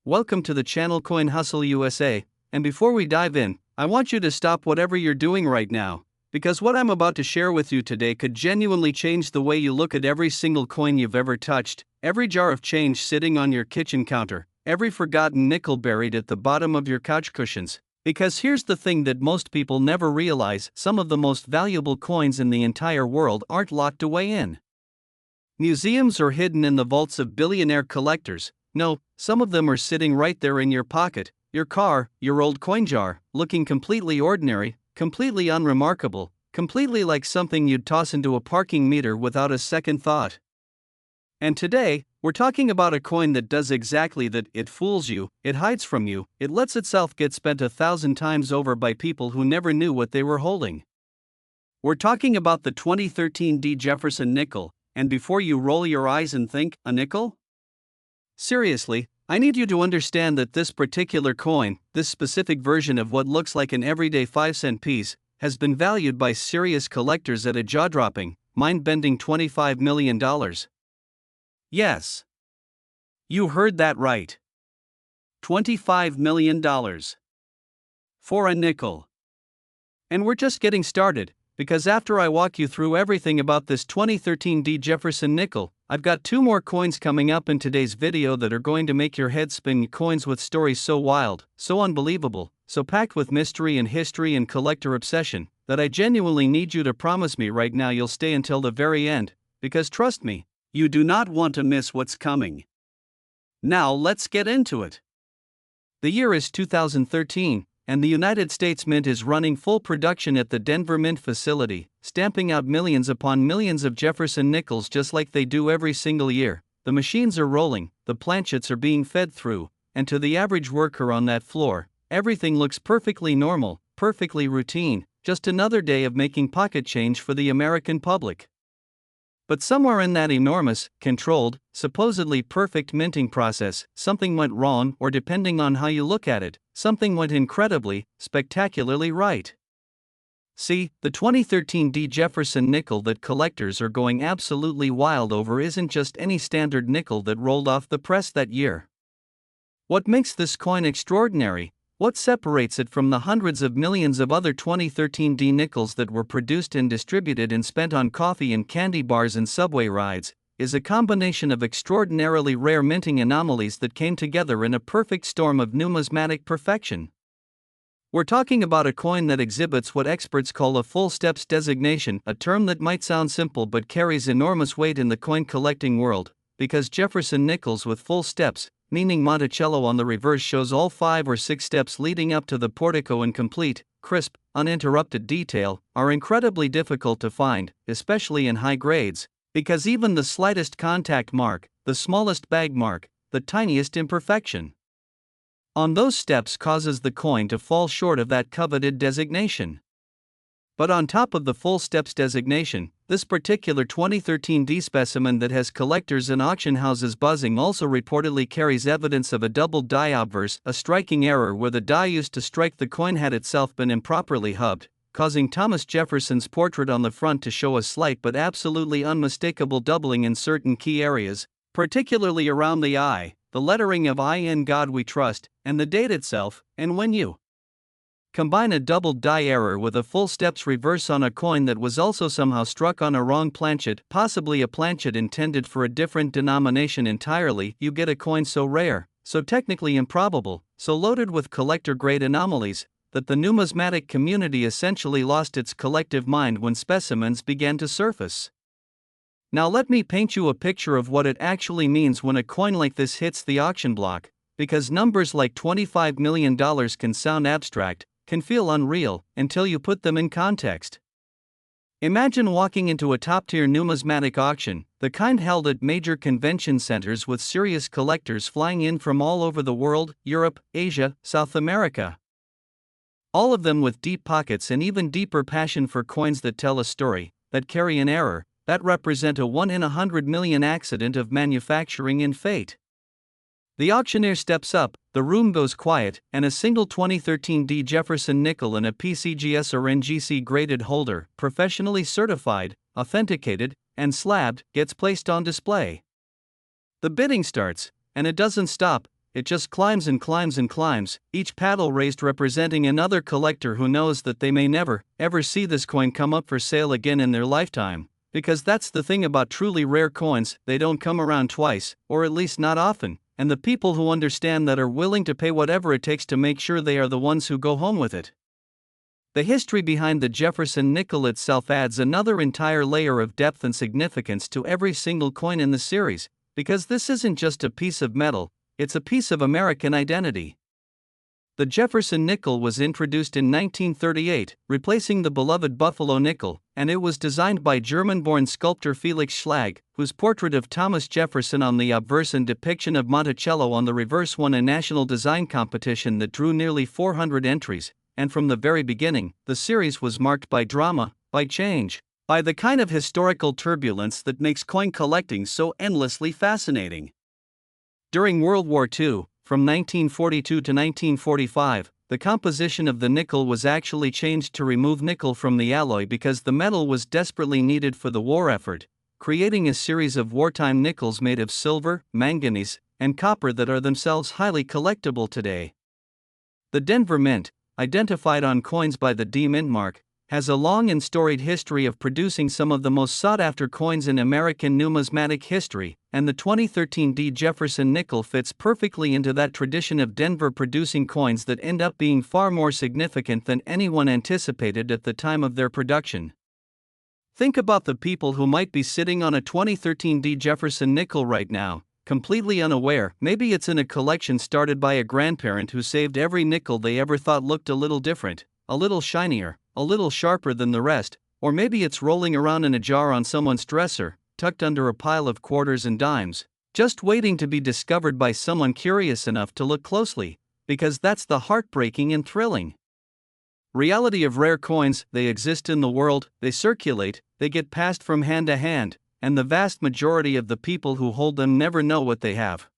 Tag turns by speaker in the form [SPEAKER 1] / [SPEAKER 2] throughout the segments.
[SPEAKER 1] Welcome to the channel Coin Hustle USA, and before we dive in, I want you to stop whatever you're doing right now, because what I'm about to share with you today could genuinely change the way you look at every single coin you've ever touched, every jar of change sitting on your kitchen counter, every forgotten nickel buried at the bottom of your couch cushions. Because here's the thing that most people never realize: some of the most valuable coins in the entire world aren't locked away in museums or hidden in the vaults of billionaire collectors. No, some of them are sitting right there in your pocket, your car, your old coin jar, looking completely ordinary, completely unremarkable, completely like something you'd toss into a parking meter without a second thought. And today, we're talking about a coin that does exactly that. It fools you, it hides from you, it lets itself get spent 1,000 times over by people who never knew what they were holding. We're talking about the 2013 Jefferson Nickel, and before you roll your eyes and think, a nickel? Seriously, I need you to understand that this particular coin, this specific version of what looks like an everyday 5-cent piece, has been valued by serious collectors at a jaw-dropping, mind-bending $25 million. Yes. You heard that right. $25 million. For a nickel. And we're just getting started, because after I walk you through everything about this 2013 Jefferson Nickel, I've got 2 more coins coming up in today's video that are going to make your head spin. Coins with stories so wild, so unbelievable, so packed with mystery and history and collector obsession, that I genuinely need you to promise me right now you'll stay until the very end, because trust me, you do not want to miss what's coming. Now let's get into it. The year is 2013, and the United States Mint is running full production at the Denver Mint facility, stamping out millions upon millions of Jefferson Nickels just like they do every single year. The machines are rolling, the planchets are being fed through, and to the average worker on that floor, everything looks perfectly normal, perfectly routine, just another day of making pocket change for the American public. But somewhere in that enormous, controlled, supposedly perfect minting process, something went wrong, or depending on how you look at it, something went incredibly, spectacularly right. See, the 2013 Jefferson Nickel that collectors are going absolutely wild over isn't just any standard nickel that rolled off the press that year. What makes this coin extraordinary? What separates it from the hundreds of millions of other 2013 nickels that were produced and distributed and spent on coffee and candy bars and subway rides, is a combination of extraordinarily rare minting anomalies that came together in a perfect storm of numismatic perfection. We're talking about a coin that exhibits what experts call a full steps designation, a term that might sound simple but carries enormous weight in the coin collecting world, because Jefferson Nickels with full steps, meaning Monticello on the reverse, shows all 5 or 6 steps leading up to the portico in complete, crisp, uninterrupted detail, are incredibly difficult to find, especially in high grades, because even the slightest contact mark, the smallest bag mark, the tiniest imperfection on those steps causes the coin to fall short of that coveted designation. But on top of the full steps designation, this particular 2013 specimen that has collectors and auction houses buzzing also reportedly carries evidence of a doubled die obverse, a striking error where the die used to strike the coin had itself been improperly hubbed, causing Thomas Jefferson's portrait on the front to show a slight but absolutely unmistakable doubling in certain key areas, particularly around the eye, the lettering of "I in God We Trust," and the date itself. And when you combine a doubled die error with a full steps reverse on a coin that was also somehow struck on a wrong planchet, possibly a planchet intended for a different denomination entirely, you get a coin so rare, so technically improbable, so loaded with collector-grade anomalies, that the numismatic community essentially lost its collective mind when specimens began to surface. Now let me paint you a picture of what it actually means when a coin like this hits the auction block, because numbers like $25 million can sound abstract, can feel unreal, until you put them in context. Imagine walking into a top-tier numismatic auction, the kind held at major convention centers with serious collectors flying in from all over the world, Europe, Asia, South America. All of them with deep pockets and even deeper passion for coins that tell a story, that carry an error, that represent a 1 in 100 million accident of manufacturing and fate. The auctioneer steps up, the room goes quiet, and a single 2013 Jefferson Nickel in a PCGS or NGC graded holder, professionally certified, authenticated, and slabbed, gets placed on display. The bidding starts, and it doesn't stop. it just climbs and climbs and climbs, each paddle raised representing another collector who knows that they may never, ever see this coin come up for sale again in their lifetime. Because that's the thing about truly rare coins, they don't come around twice, or at least not often, and the people who understand that are willing to pay whatever it takes to make sure they are the ones who go home with it. The history behind the Jefferson nickel itself adds another entire layer of depth and significance to every single coin in the series, because this isn't just a piece of metal, it's a piece of American identity. The Jefferson nickel was introduced in 1938, replacing the beloved Buffalo nickel, and it was designed by German-born sculptor Felix Schlag, whose portrait of Thomas Jefferson on the obverse and depiction of Monticello on the reverse won a national design competition that drew nearly 400 entries, and from the very beginning, the series was marked by drama, by change, by the kind of historical turbulence that makes coin collecting so endlessly fascinating. During World War II, from 1942 to 1945, the composition of the nickel was actually changed to remove nickel from the alloy because the metal was desperately needed for the war effort, creating a series of wartime nickels made of silver, manganese, and copper that are themselves highly collectible today. The Denver Mint, identified on coins by the D Mint mark, has a long and storied history of producing some of the most sought-after coins in American numismatic history, and the 2013 D Jefferson nickel fits perfectly into that tradition of Denver producing coins that end up being far more significant than anyone anticipated at the time of their production. Think about the people who might be sitting on a 2013 D Jefferson nickel right now, completely unaware. Maybe it's in a collection started by a grandparent who saved every nickel they ever thought looked a little different, a little shinier, a little sharper than the rest, or maybe it's rolling around in a jar on someone's dresser, tucked under a pile of quarters and dimes, just waiting to be discovered by someone curious enough to look closely, because that's the heartbreaking and thrilling reality of rare coins. They exist in the world, they circulate, they get passed from hand to hand, and the vast majority of the people who hold them never know what they have.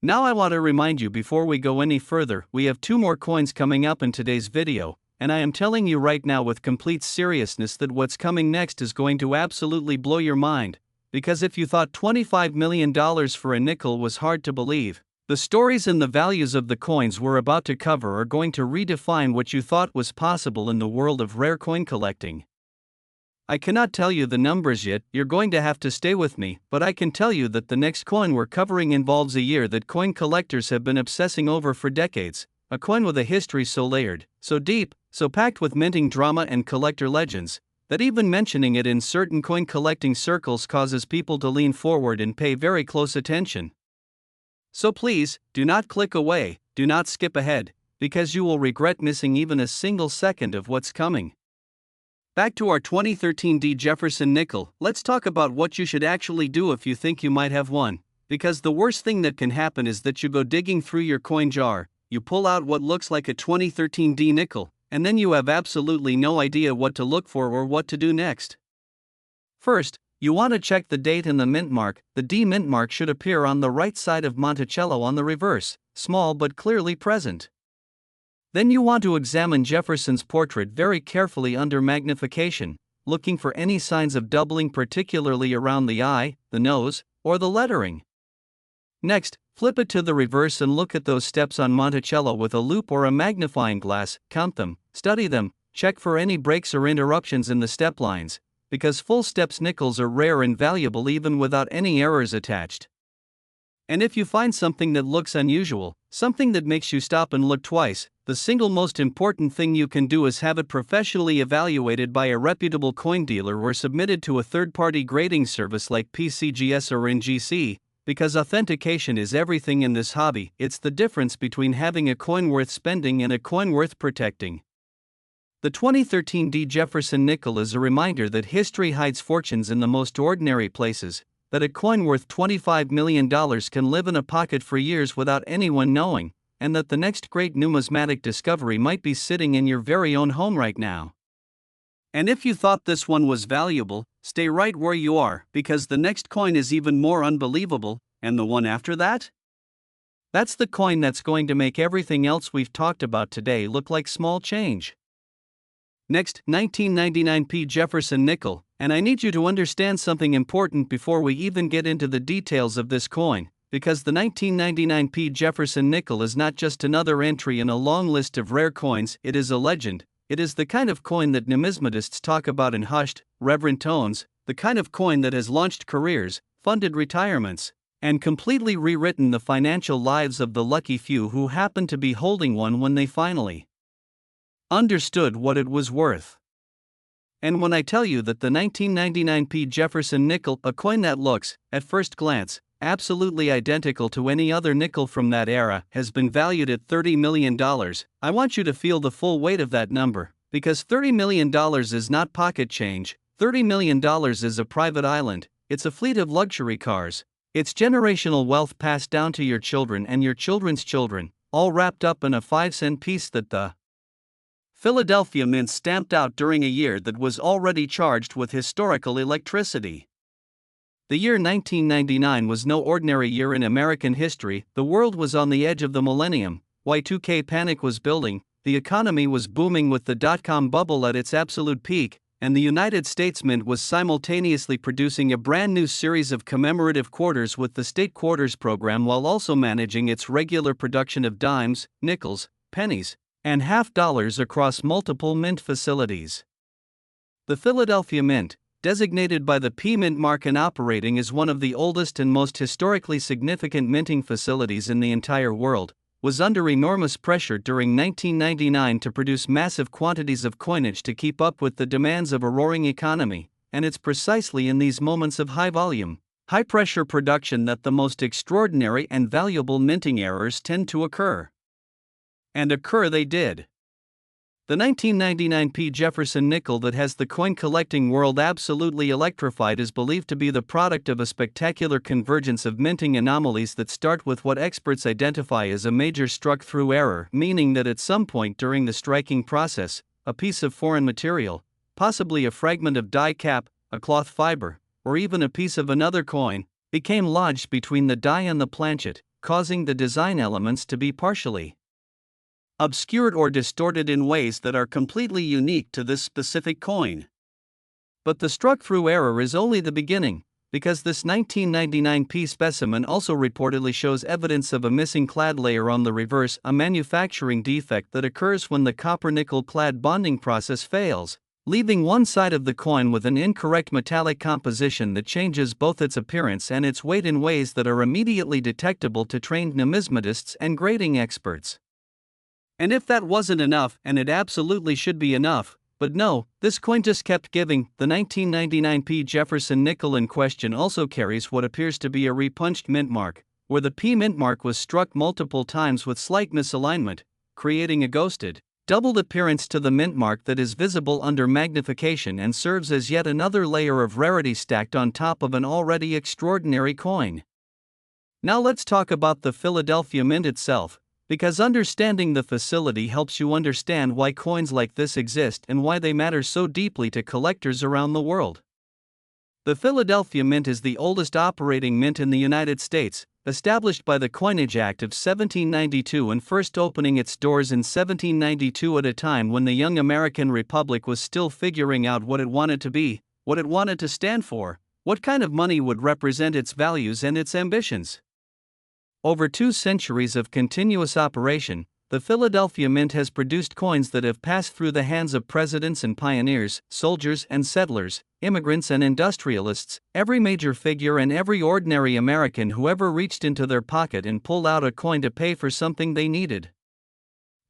[SPEAKER 1] Now I want to remind you before we go any further, we have 2 more coins coming up in today's video, and I am telling you right now with complete seriousness that what's coming next is going to absolutely blow your mind, because if you thought $25 million for a nickel was hard to believe, the stories and the values of the coins we're about to cover are going to redefine what you thought was possible in the world of rare coin collecting. I cannot tell you the numbers yet, you're going to have to stay with me, but I can tell you that the next coin we're covering involves a year that coin collectors have been obsessing over for decades, a coin with a history so layered, so deep, so packed with minting drama and collector legends, that even mentioning it in certain coin collecting circles causes people to lean forward and pay very close attention. So please, do not click away, do not skip ahead, because you will regret missing even a single second of what's coming. Back to our 2013 D Jefferson nickel, let's talk about what you should actually do if you think you might have one, because the worst thing that can happen is that you go digging through your coin jar, you pull out what looks like a 2013 D nickel, and then you have absolutely no idea what to look for or what to do next. First, you want to check the date and the mint mark. The D mint mark should appear on the right side of Monticello on the reverse, small but clearly present. Then you want to examine Jefferson's portrait very carefully under magnification, looking for any signs of doubling, particularly around the eye, the nose, or the lettering. Next, flip it to the reverse and look at those steps on Monticello with a loupe or a magnifying glass, count them, study them, check for any breaks or interruptions in the step lines, because full steps nickels are rare and valuable even without any errors attached. And if you find something that looks unusual, something that makes you stop and look twice, the single most important thing you can do is have it professionally evaluated by a reputable coin dealer or submitted to a third-party grading service like PCGS or NGC, because authentication is everything in this hobby. It's the difference between having a coin worth spending and a coin worth protecting. The 2013 D Jefferson nickel is a reminder that history hides fortunes in the most ordinary places, that a coin worth $25 million can live in a pocket for years without anyone knowing, and that the next great numismatic discovery might be sitting in your very own home right now. And if you thought this one was valuable, stay right where you are, because the next coin is even more unbelievable, and the one after that? That's the coin that's going to make everything else we've talked about today look like small change. Next, 1999 P. Jefferson nickel, and I need you to understand something important before we even get into the details of this coin. because the 1999p Jefferson nickel is not just another entry in a long list of rare coins, it is a legend. It is the kind of coin that numismatists talk about in hushed, reverent tones, the kind of coin that has launched careers, funded retirements, and completely rewritten the financial lives of the lucky few who happen to be holding one when they finally understood what it was worth. And when I tell you that the 1999p Jefferson nickel, a coin that looks, at first glance, absolutely identical to any other nickel from that era, has been valued at $30 million, I want you to feel the full weight of that number, because $30 million is not pocket change. $30 million is a private island, it's a fleet of luxury cars, it's generational wealth passed down to your children and your children's children, all wrapped up in a 5-cent piece that the Philadelphia Mint stamped out during a year that was already charged with historical electricity. The year 1999 was no ordinary year in American history. The world was on the edge of the millennium, Y2K panic was building, the economy was booming with the dot-com bubble at its absolute peak, and the United States Mint was simultaneously producing a brand new series of commemorative quarters with the State Quarters program while also managing its regular production of dimes, nickels, pennies, and half dollars across multiple mint facilities. The Philadelphia Mint, designated by the P Mint mark and operating as one of the oldest and most historically significant minting facilities in the entire world, was under enormous pressure during 1999 to produce massive quantities of coinage to keep up with the demands of a roaring economy, and it's precisely in these moments of high volume, high pressure production that the most extraordinary and valuable minting errors tend to occur. And occur they did. The 1999p Jefferson nickel that has the coin collecting world absolutely electrified is believed to be the product of a spectacular convergence of minting anomalies that start with what experts identify as a major struck-through error, meaning that at some point during the striking process, a piece of foreign material, possibly a fragment of die cap, a cloth fiber, or even a piece of another coin, became lodged between the die and the planchet, causing the design elements to be partially obscured or distorted in ways that are completely unique to this specific coin. But the struck-through error is only the beginning, because this 1999p specimen also reportedly shows evidence of a missing clad layer on the reverse, a manufacturing defect that occurs when the copper-nickel clad bonding process fails, leaving one side of the coin with an incorrect metallic composition that changes both its appearance and its weight in ways that are immediately detectable to trained numismatists and grading experts. And if that wasn't enough, and it absolutely should be enough, but no, this coin just kept giving. The 1999p Jefferson nickel in question also carries what appears to be a repunched mint mark, where the P mint mark was struck multiple times with slight misalignment, creating a ghosted, doubled appearance to the mint mark that is visible under magnification and serves as yet another layer of rarity stacked on top of an already extraordinary coin. Now let's talk about the Philadelphia Mint itself, because understanding the facility helps you understand why coins like this exist and why they matter so deeply to collectors around the world. The Philadelphia Mint is the oldest operating mint in the United States, established by the Coinage Act of 1792 and first opening its doors in 1792 at a time when the young American Republic was still figuring out what it wanted to be, what it wanted to stand for, what kind of money would represent its values and its ambitions. Over 2 centuries of continuous operation, the Philadelphia Mint has produced coins that have passed through the hands of presidents and pioneers, soldiers and settlers, immigrants and industrialists, every major figure and every ordinary American who ever reached into their pocket and pulled out a coin to pay for something they needed.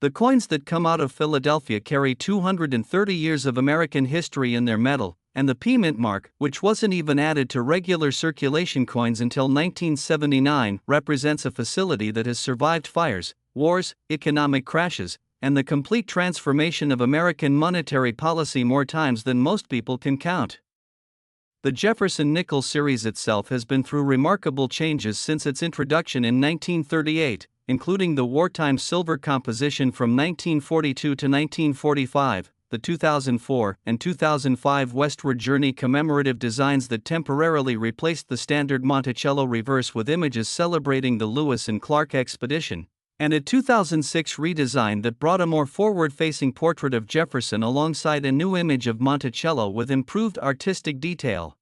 [SPEAKER 1] The coins that come out of Philadelphia carry 230 years of American history in their metal, and the P Mint mark, which wasn't even added to regular circulation coins until 1979, represents a facility that has survived fires, wars, economic crashes, and the complete transformation of American monetary policy more times than most people can count. The Jefferson Nickels series itself has been through remarkable changes since its introduction in 1938, including the wartime silver composition from 1942 to 1945, the 2004 and 2005 Westward Journey commemorative designs that temporarily replaced the standard Monticello reverse with images celebrating the Lewis and Clark expedition, and a 2006 redesign that brought a more forward-facing portrait of Jefferson alongside a new image of Monticello with improved artistic detail.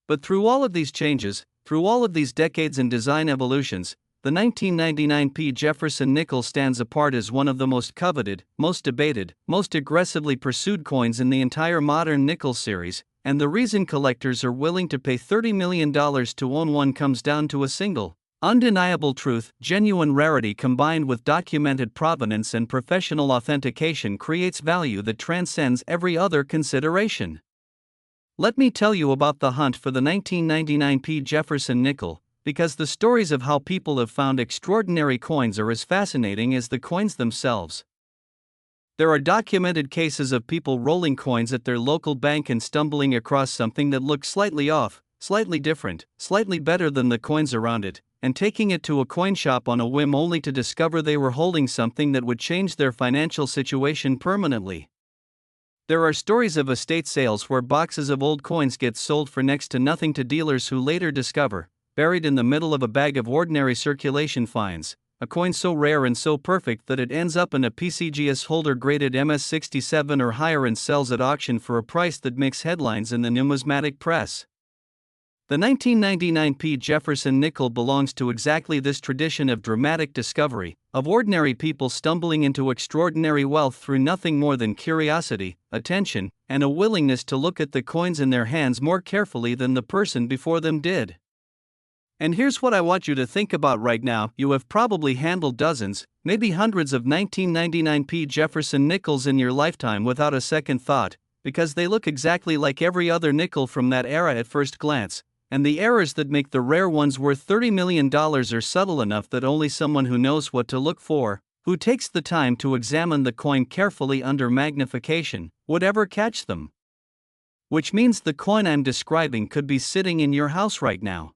[SPEAKER 1] But through all of these changes, Through all of these decades and design evolutions, the 1999p Jefferson Nickel stands apart as one of the most coveted, most debated, most aggressively pursued coins in the entire modern nickel series, and the reason collectors are willing to pay $30 million to own one comes down to a single, undeniable truth: genuine rarity combined with documented provenance and professional authentication creates value that transcends every other consideration. Let me tell you about the hunt for the 1999p Jefferson Nickel, because the stories of how people have found extraordinary coins are as fascinating as the coins themselves. There are documented cases of people rolling coins at their local bank and stumbling across something that looked slightly off, slightly different, slightly better than the coins around it, and taking it to a coin shop on a whim only to discover they were holding something that would change their financial situation permanently. There are stories of estate sales where boxes of old coins get sold for next to nothing to dealers who later discover, buried in the middle of a bag of ordinary circulation finds, a coin so rare and so perfect that it ends up in a PCGS holder graded MS67 or higher and sells at auction for a price that makes headlines in the numismatic press. The 1999p Jefferson Nickel belongs to exactly this tradition of dramatic discovery, of ordinary people stumbling into extraordinary wealth through nothing more than curiosity, attention, and a willingness to look at the coins in their hands more carefully than the person before them did. And here's what I want you to think about right now: you have probably handled dozens, maybe hundreds of 1999p Jefferson Nickels in your lifetime without a second thought, because they look exactly like every other nickel from that era at first glance, and the errors that make the rare ones worth $30 million are subtle enough that only someone who knows what to look for, who takes the time to examine the coin carefully under magnification, would ever catch them. Which means the coin I'm describing could be sitting in your house right now.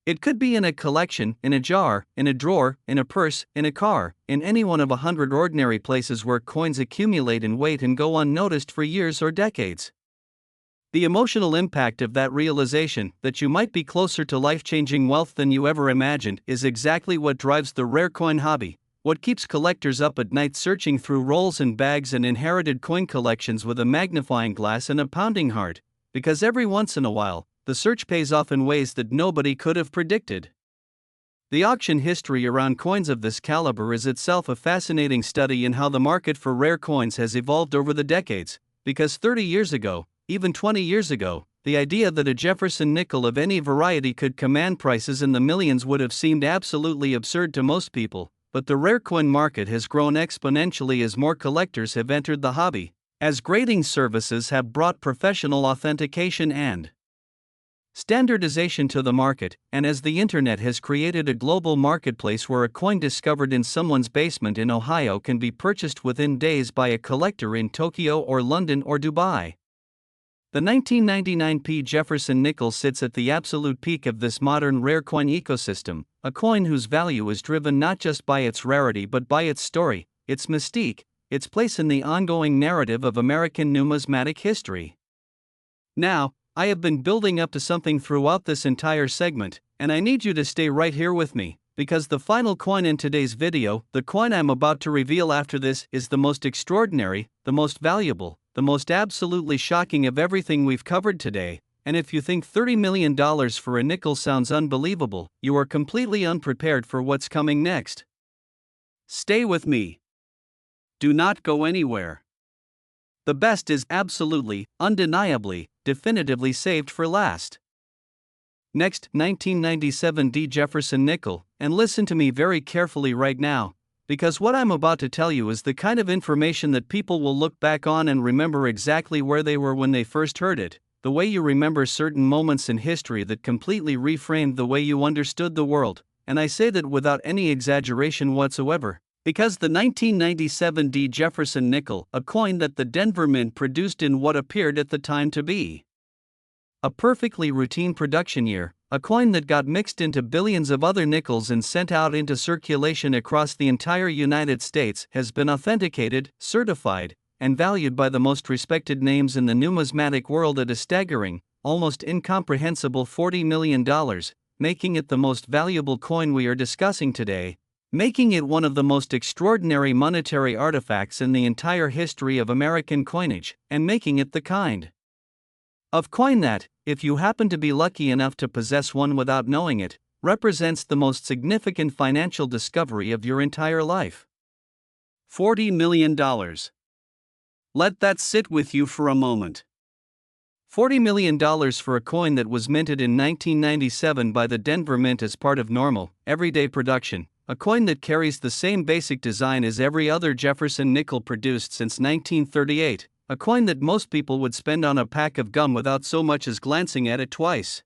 [SPEAKER 1] It could be in a collection, in a jar, in a drawer, in a purse, in a car, in any one of 100 ordinary places where coins accumulate in weight and go unnoticed for years or decades. The emotional impact of that realization, that you might be closer to life-changing wealth than you ever imagined, is exactly what drives the rare coin hobby, what keeps collectors up at night searching through rolls and bags and inherited coin collections with a magnifying glass and a pounding heart, because every once in a while, the search pays off in ways that nobody could have predicted. The auction history around coins of this caliber is itself a fascinating study in how the market for rare coins has evolved over the decades, because 30 years ago, even 20 years ago, the idea that a Jefferson nickel of any variety could command prices in the millions would have seemed absolutely absurd to most people, but the rare coin market has grown exponentially as more collectors have entered the hobby, as grading services have brought professional authentication and standardization to the market, and as the internet has created a global marketplace where a coin discovered in someone's basement in Ohio can be purchased within days by a collector in Tokyo or London or Dubai. The 1999p Jefferson Nickel sits at the absolute peak of this modern rare coin ecosystem, a coin whose value is driven not just by its rarity but by its story, its mystique, its place in the ongoing narrative of American numismatic history. Now, I have been building up to something throughout this entire segment, and I need you to stay right here with me, because the final coin in today's video, the coin I'm about to reveal after this, is the most extraordinary, the most valuable, the most absolutely shocking of everything we've covered today, and if you think $30 million for a nickel sounds unbelievable, you are completely unprepared for what's coming next. Stay with me. Do not go anywhere. The best is absolutely, undeniably, definitively saved for last. Next, 1997 D. Jefferson Nickel, and listen to me very carefully right now, because what I'm about to tell you is the kind of information that people will look back on and remember exactly where they were when they first heard it, the way you remember certain moments in history that completely reframed the way you understood the world, and I say that without any exaggeration whatsoever. Because the 1997 D. Jefferson Nickel, a coin that the Denver Mint produced in what appeared at the time to be a perfectly routine production year, a coin that got mixed into billions of other nickels and sent out into circulation across the entire United States, has been authenticated, certified, and valued by the most respected names in the numismatic world at a staggering, almost incomprehensible $40 million, making it the most valuable coin we are discussing today, making it one of the most extraordinary monetary artifacts in the entire history of American coinage, and making it the kind of coin that, if you happen to be lucky enough to possess one without knowing it, represents the most significant financial discovery of your entire life. $40 million. Let that sit with you for a moment. $40 million for a coin that was minted in 1997 by the Denver Mint as part of normal, everyday production, a coin that carries the same basic design as every other Jefferson nickel produced since 1938, a coin that most people would spend on a pack of gum without so much as glancing at it twice.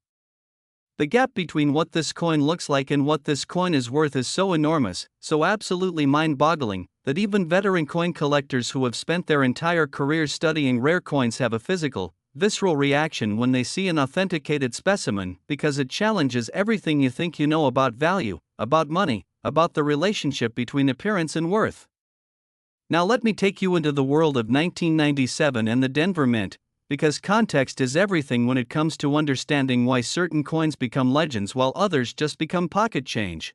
[SPEAKER 1] The gap between what this coin looks like and what this coin is worth is so enormous, so absolutely mind-boggling, that even veteran coin collectors who have spent their entire careers studying rare coins have a physical, visceral reaction when they see an authenticated specimen, because it challenges everything you think you know about value, about money, about the relationship between appearance and worth. Now let me take you into the world of 1997 and the Denver Mint, because context is everything when it comes to understanding why certain coins become legends while others just become pocket change.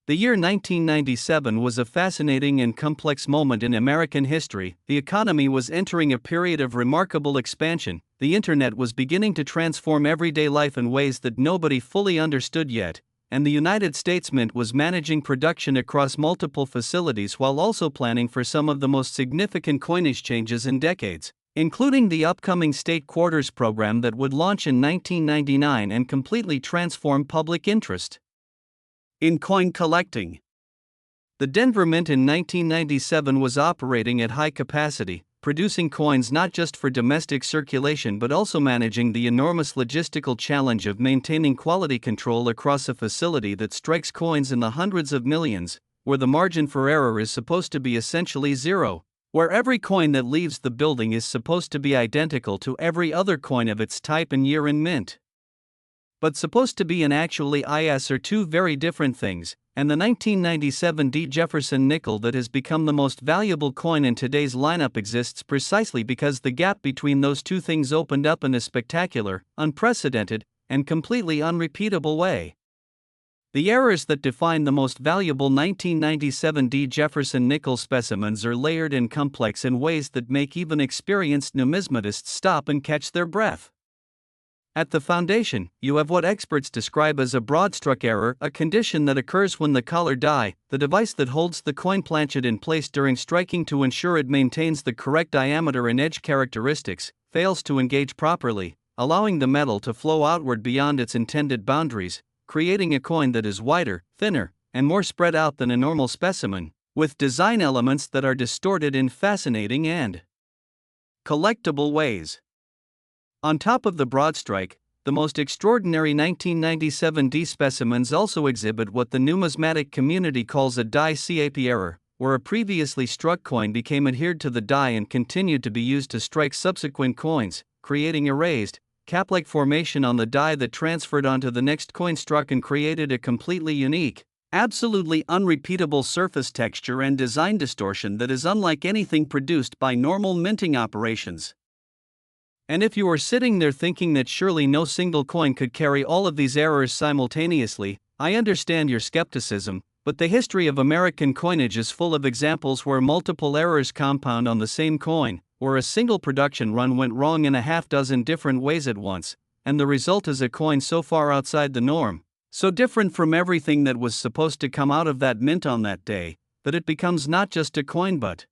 [SPEAKER 1] The year 1997 was a fascinating and complex moment in American history. The economy was entering a period of remarkable expansion, the internet was beginning to transform everyday life in ways that nobody fully understood yet, and the United States Mint was managing production across multiple facilities while also planning for some of the most significant coinage changes in decades, including the upcoming State Quarters program that would launch in 1999 and completely transform public interest in coin collecting. The Denver Mint in 1997 was operating at high capacity, producing coins not just for domestic circulation but also managing the enormous logistical challenge of maintaining quality control across a facility that strikes coins in the hundreds of millions, where the margin for error is supposed to be essentially zero, where every coin that leaves the building is supposed to be identical to every other coin of its type and year in mint. But supposed to be and actually is are two very different things, and the 1997 D. Jefferson nickel that has become the most valuable coin in today's lineup exists precisely because the gap between those two things opened up in a spectacular, unprecedented, and completely unrepeatable way. The errors that define the most valuable 1997 D. Jefferson nickel specimens are layered and complex in ways that make even experienced numismatists stop and catch their breath. At the foundation, you have what experts describe as a broad-stroke error, a condition that occurs when the collar die, the device that holds the coin planchet in place during striking to ensure it maintains the correct diameter and edge characteristics, fails to engage properly, allowing the metal to flow outward beyond its intended boundaries, creating a coin that is wider, thinner, and more spread out than a normal specimen, with design elements that are distorted in fascinating and collectible ways. On top of the broad strike, the most extraordinary 1997 D specimens also exhibit what the numismatic community calls a die-cap error, where a previously struck coin became adhered to the die and continued to be used to strike subsequent coins, creating a raised, cap-like formation on the die that transferred onto the next coin struck and created a completely unique, absolutely unrepeatable surface texture and design distortion that is unlike anything produced by normal minting operations. And if you are sitting there thinking that surely no single coin could carry all of these errors simultaneously, I understand your skepticism, but the history of American coinage is full of examples where multiple errors compound on the same coin, where a single production run went wrong in a half-dozen different ways at once, and the result is a coin so far outside the norm, so different from everything that was supposed to come out of that mint on that day, that it becomes not just a coin but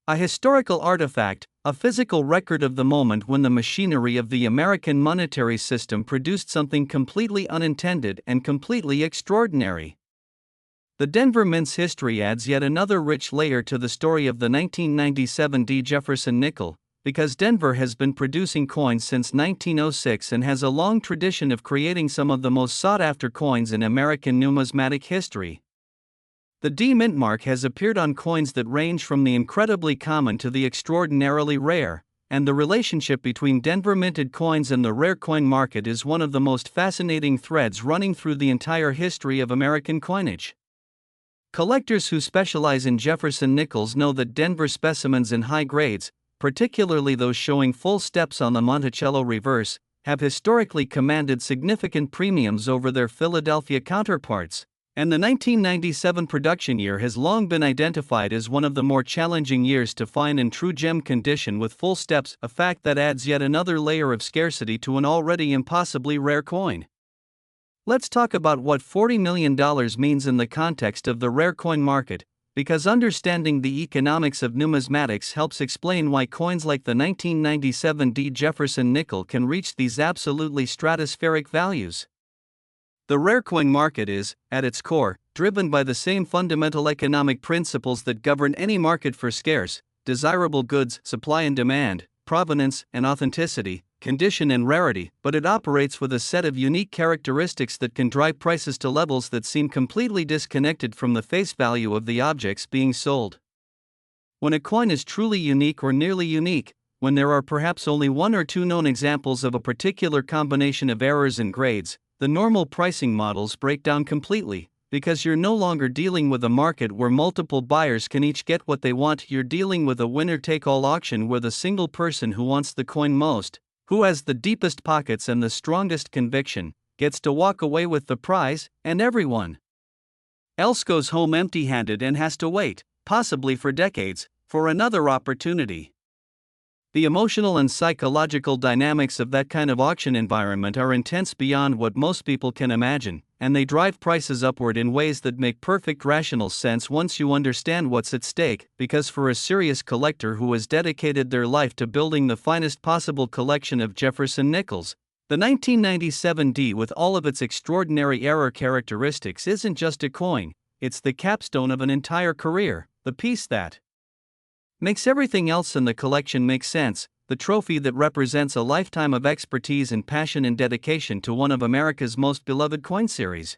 [SPEAKER 1] a historical artifact, a physical record of the moment when the machinery of the American monetary system produced something completely unintended and completely extraordinary. The Denver Mint's history adds yet another rich layer to the story of the 1997 D. Jefferson nickel, because Denver has been producing coins since 1906 and has a long tradition of creating some of the most sought-after coins in American numismatic history. The D Mint mark has appeared on coins that range from the incredibly common to the extraordinarily rare, and the relationship between Denver minted coins and the rare coin market is one of the most fascinating threads running through the entire history of American coinage. Collectors who specialize in Jefferson nickels know that Denver specimens in high grades, particularly those showing full steps on the Monticello reverse, have historically commanded significant premiums over their Philadelphia counterparts, And the 1997 production year has long been identified as one of the more challenging years to find in true gem condition with full steps, a fact that adds yet another layer of scarcity to an already impossibly rare coin. Let's talk about what $40 million means in the context of the rare coin market, because understanding the economics of numismatics helps explain why coins like the 1997 Jefferson nickel can reach these absolutely stratospheric values. The rare coin market is, at its core, driven by the same fundamental economic principles that govern any market for scarce, desirable goods, supply and demand, provenance and authenticity, condition and rarity, but it operates with a set of unique characteristics that can drive prices to levels that seem completely disconnected from the face value of the objects being sold. When a coin is truly unique or nearly unique, when there are perhaps only one or two known examples of a particular combination of errors and grades, the normal pricing models break down completely, because you're no longer dealing with a market where multiple buyers can each get what they want. You're dealing with a winner-take-all auction where the single person who wants the coin most, who has the deepest pockets and the strongest conviction, gets to walk away with the prize, and everyone else goes home empty-handed and has to wait, possibly for decades, for another opportunity. The emotional and psychological dynamics of that kind of auction environment are intense beyond what most people can imagine, and they drive prices upward in ways that make perfect rational sense once you understand what's at stake, because for a serious collector who has dedicated their life to building the finest possible collection of Jefferson Nickels, the 1997 D with all of its extraordinary error characteristics isn't just a coin, it's the capstone of an entire career, the piece that makes everything else in the collection make sense, the trophy that represents a lifetime of expertise and passion and dedication to one of America's most beloved coin series.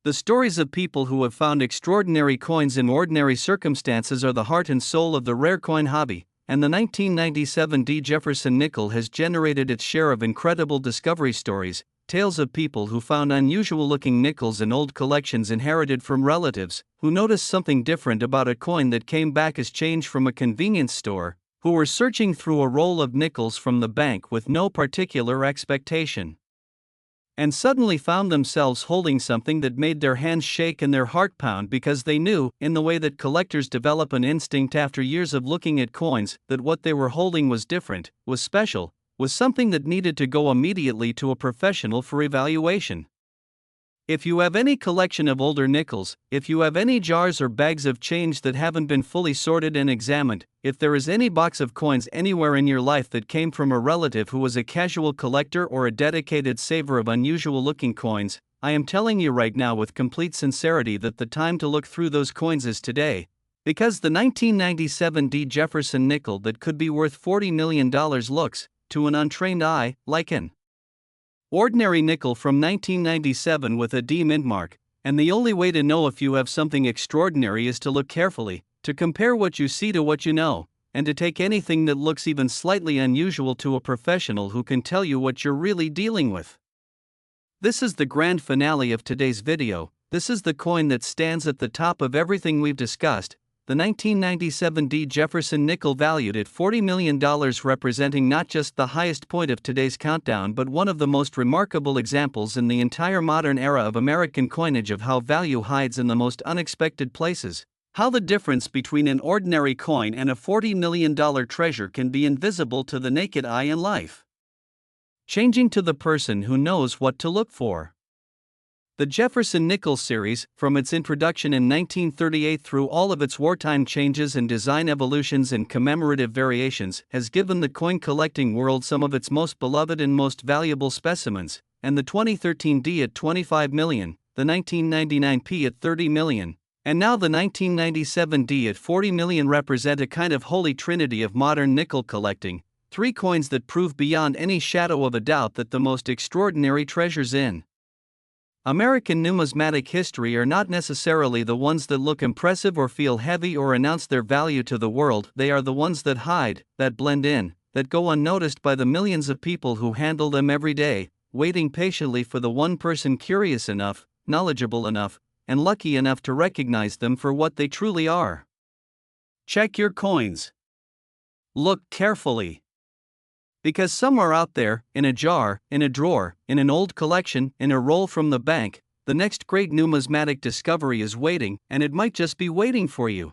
[SPEAKER 1] The stories of people who have found extraordinary coins in ordinary circumstances are the heart and soul of the rare coin hobby, and the 1997 D Jefferson nickel has generated its share of incredible discovery stories, tales of people who found unusual-looking nickels in old collections inherited from relatives, who noticed something different about a coin that came back as change from a convenience store, who were searching through a roll of nickels from the bank with no particular expectation, and suddenly found themselves holding something that made their hands shake and their heart pound because they knew, in the way that collectors develop an instinct after years of looking at coins, that what they were holding was different, was special, was something that needed to go immediately to a professional for evaluation. If you have any collection of older nickels, if you have any jars or bags of change that haven't been fully sorted and examined, if there is any box of coins anywhere in your life that came from a relative who was a casual collector or a dedicated saver of unusual-looking coins, I am telling you right now with complete sincerity that the time to look through those coins is today, because the 1997 D Jefferson nickel that could be worth $40 million looks, to an untrained eye, like an ordinary nickel from 1997 with a D mint mark, and the only way to know if you have something extraordinary is to look carefully, to compare what you see to what you know, and to take anything that looks even slightly unusual to a professional who can tell you what you're really dealing with. This is the grand finale of today's video. This is the coin that stands at the top of everything we've discussed, the 1997 D Jefferson nickel valued at $40 million, representing not just the highest point of today's countdown but one of the most remarkable examples in the entire modern era of American coinage of how value hides in the most unexpected places, how the difference between an ordinary coin and a $40 million treasure can be invisible to the naked eye in life, changing to the person who knows what to look for. The Jefferson Nickels series, from its introduction in 1938 through all of its wartime changes and design evolutions and commemorative variations, has given the coin collecting world some of its most beloved and most valuable specimens, and the 2013 D at $25 million, the 1999 P at $30 million, and now the 1997 D at $40 million represent a kind of holy trinity of modern nickel collecting, three coins that prove beyond any shadow of a doubt that the most extraordinary treasures in American numismatic history are not necessarily the ones that look impressive or feel heavy or announce their value to the world. They are the ones that hide, that blend in, that go unnoticed by the millions of people who handle them every day, waiting patiently for the one person curious enough, knowledgeable enough, and lucky enough to recognize them for what they truly are. Check your coins. Look carefully. Because somewhere out there, in a jar, in a drawer, in an old collection, in a roll from the bank, The next great numismatic discovery is waiting, and it might just be waiting for you.